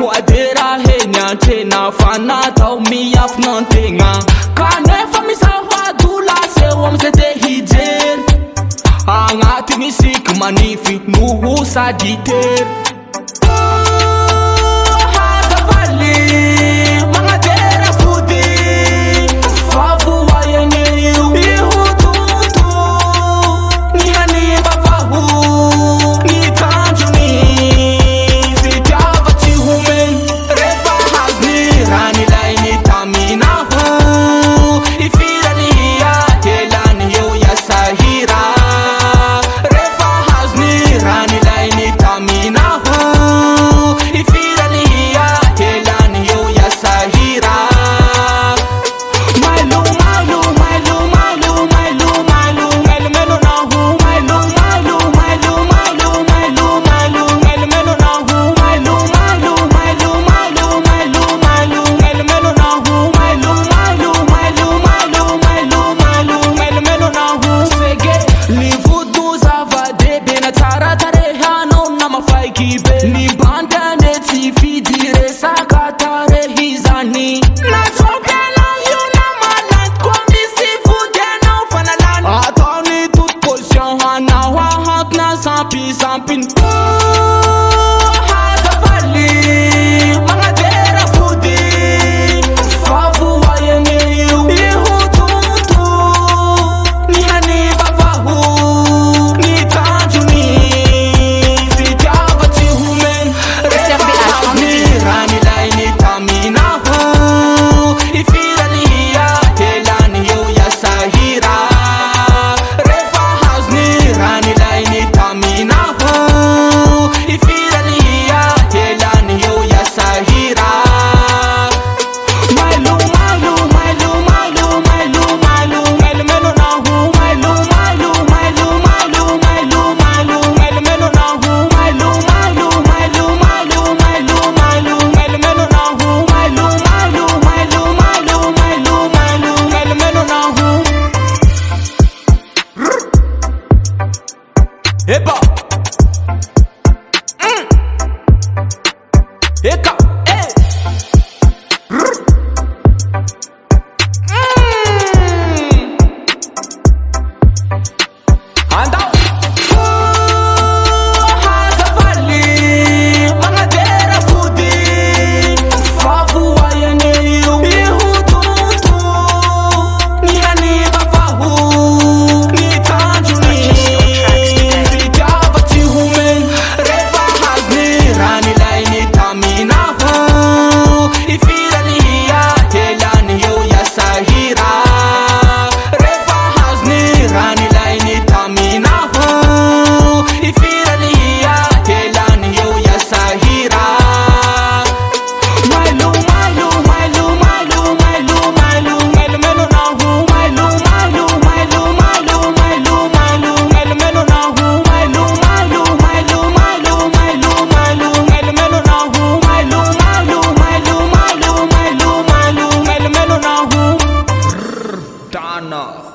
voadera heny antrena fa natao miafina antegna kanefa misahoadola seo amizay te hijery agnatiny siky manify noho sady tery ni bandane tsy fidy resaka tarehizany nasokela io na malanty koa misy vody anao fanalany ataony toute position hanao ahantona sampisampiny hazafaly magnatera vody favoayany io ihotonto ny haniva vaho ny tanjony Epa! Eka! Hey! Andau! Hazafali magnatera vody favoayany io ihotonto ny haniva vaho ny tanjony Dana.